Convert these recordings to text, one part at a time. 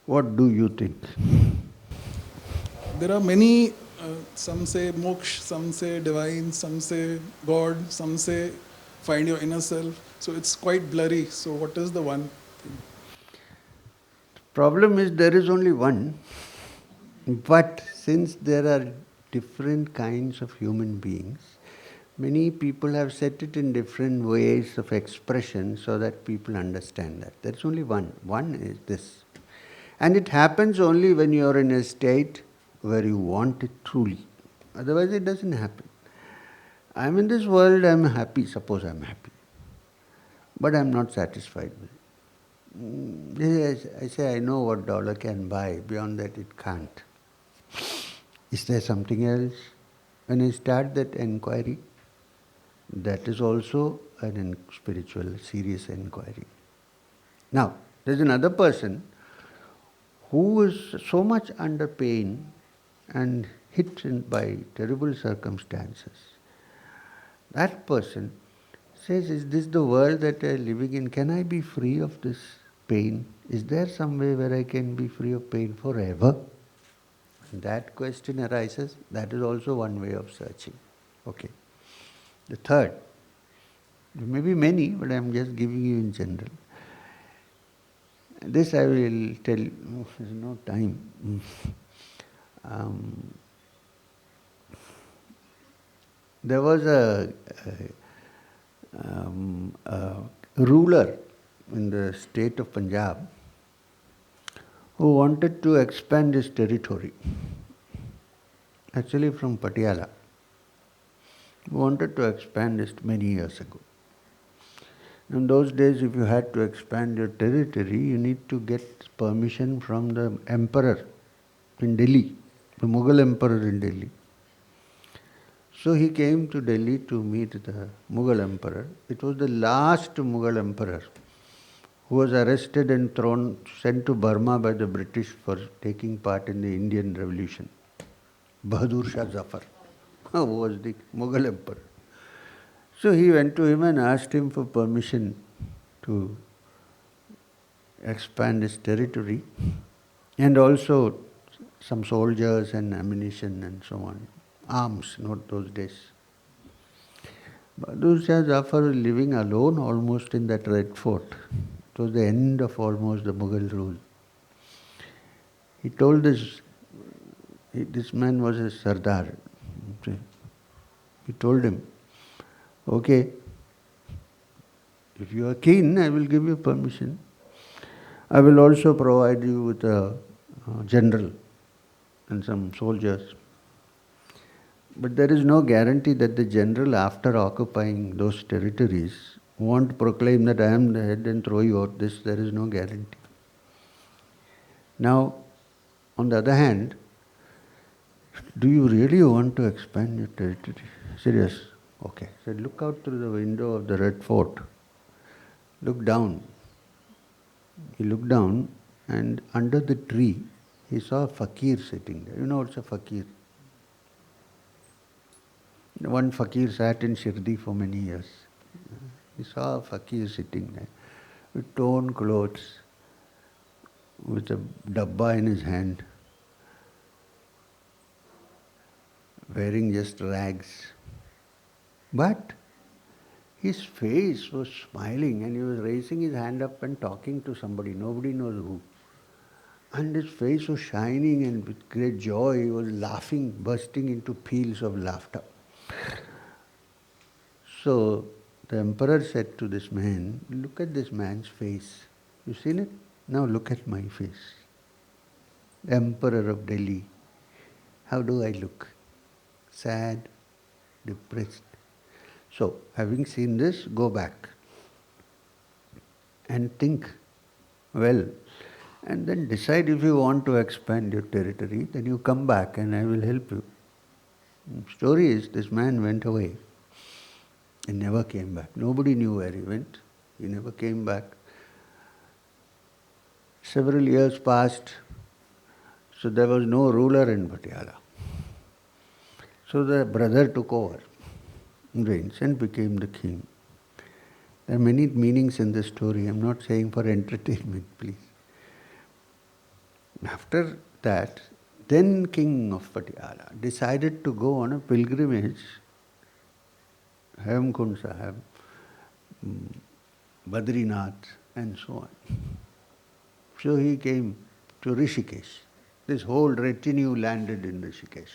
What do you think? There are many, some say moksha, some say divine, some say God, some say find your inner self. So it's quite blurry. So what is the one thing? Problem is there is only one, but since there are different kinds of human beings, many people have set it in different ways of expression so that people understand that. There is only one. One is this. And it happens only when you are in a state where you want it truly. Otherwise, it doesn't happen. I'm in this world, I'm happy. Suppose I'm happy. But I'm not satisfied with it. Yes, I say I know what dollar can buy. Beyond that, it can't. Is there something else? When I start that inquiry, that is also an spiritual, serious inquiry. Now, there's another person who is so much under pain and hit by terrible circumstances. That person says, is this the world that I am living in? Can I be free of this pain? Is there some way where I can be free of pain forever? And that question arises. That is also one way of searching. Okay. The third, there may be many, but I am just giving you in general. This I will tell you. Oh, there's no time. There was a ruler in the state of Punjab who wanted to expand his territory, actually from Patiala. He wanted to expand it many years ago. In those days, if you had to expand your territory, you need to get permission from the emperor in Delhi, the Mughal emperor in Delhi. So he came to Delhi to meet the Mughal emperor. It was the last Mughal emperor who was arrested and sent to Burma by the British for taking part in the Indian Revolution. Bahadur Shah Zafar who was the Mughal emperor. So he went to him and asked him for permission to expand his territory and also some soldiers and ammunition and so on. Arms, not those days. Bahadur Shah Zafar was living alone almost in that Red Fort. It was the end of almost the Mughal rule. He told this man was a Sardar. He told him, okay, if you are keen, I will give you permission. I will also provide you with a general and some soldiers. But there is no guarantee that the general, after occupying those territories, won't proclaim that I am the head and throw you out. There is no guarantee. Now, on the other hand, do you really want to expand your territory? He said, yes. Okay. He said, look out through the window of the Red Fort. Look down. He looked down and under the tree, he saw a fakir sitting there. You know what's a fakir? One fakir sat in Shirdi for many years. He saw a fakir sitting there with torn clothes, with a dabba in his hand, wearing just rags. But his face was smiling and he was raising his hand up and talking to somebody, nobody knows who. And his face was shining and with great joy he was laughing, bursting into peals of laughter. So the emperor said to this man, look at this man's face. You seen it? Now look at my face. Emperor of Delhi. How do I look? Sad, depressed. So, having seen this, go back and think well and then decide if you want to expand your territory, then you come back and I will help you. The story is this man went away and never came back. Nobody knew where he went. He never came back. Several years passed, so there was no ruler in Patiala. So the brother took over reins and became the king. There are many meanings in this story. I am not saying for entertainment, please. After that, then king of Patiala decided to go on a pilgrimage, Hemkund Sahib, Badrinath, and so on. So he came to Rishikesh. This whole retinue landed in Rishikesh.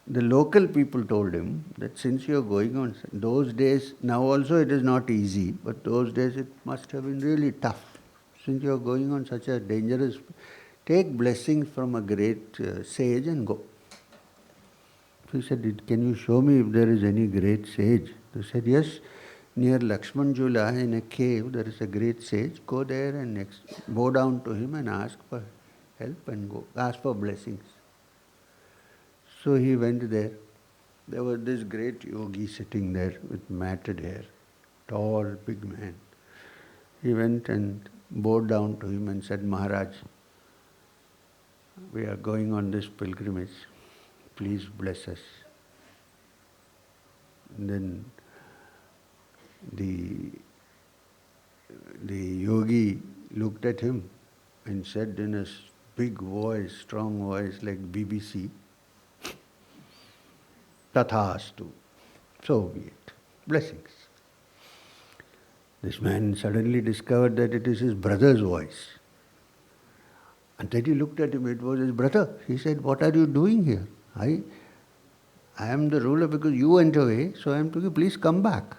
The local people told him that since you are going on, those days, now also it is not easy, but those days it must have been really tough. Since you are going on such a dangerous, take blessings from a great sage and go. He said, can you show me if there is any great sage? They said, yes, near Lakshman Jula in a cave there is a great sage. Go there and bow down to him and ask for help and go. Ask for blessings. So he went there. There was this great yogi sitting there with matted hair, tall, big man. He went and bowed down to him and said, Maharaj, we are going on this pilgrimage. Please bless us. And then the yogi looked at him and said in a big voice, strong voice like BBC, Tathastu. So be it. Blessings. This man suddenly discovered that it is his brother's voice. And then he looked at him, it was his brother. He said, what are you doing here? I am the ruler because you went away, so I am to you, please come back.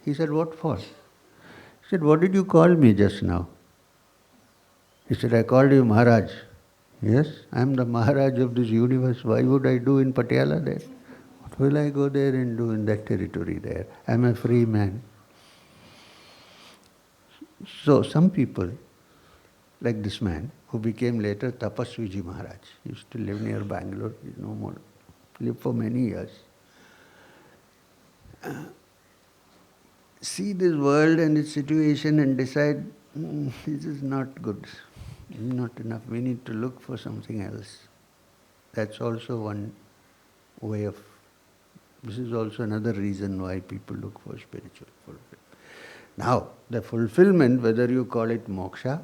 He said, what for? He said, what did you call me just now? He said, I called you Maharaj. Yes, I am the Maharaj of this universe. Why would I do in Patiala there? What will I go there and do in that territory there? I am a free man. So some people, like this man, who became later Tapaswiji Maharaj, he used to live near Bangalore, he is no more, lived for many years. See this world and its situation and decide, this is not good, this is not enough, we need to look for something else. That's also one way of, this is also another reason why people look for spiritual fulfillment. Now, the fulfillment, whether you call it moksha,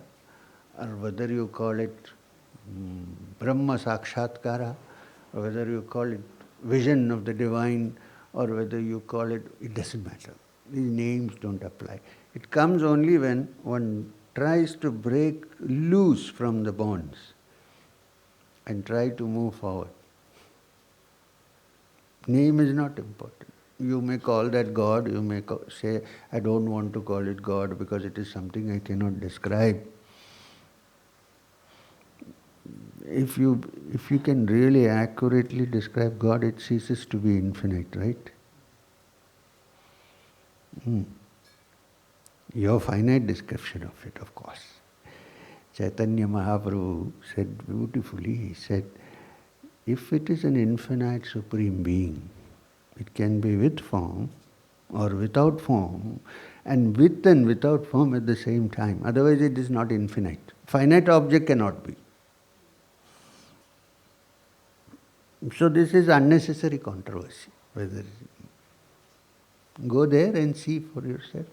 or whether you call it Brahma Sakshatkara, or whether you call it vision of the divine, or whether you call it, it doesn't matter. These names don't apply. It comes only when one tries to break loose from the bonds and try to move forward. Name is not important. You may call that God, you may say, I don't want to call it God because it is something I cannot describe. If you can really accurately describe God, it ceases to be infinite, right? Your finite description of it, of course. Chaitanya Mahaprabhu said beautifully, he said, if it is an infinite supreme being, it can be with form or without form, and with and without form at the same time. Otherwise it is not infinite. Finite object cannot be. So this is unnecessary controversy. Whether go there and see for yourself.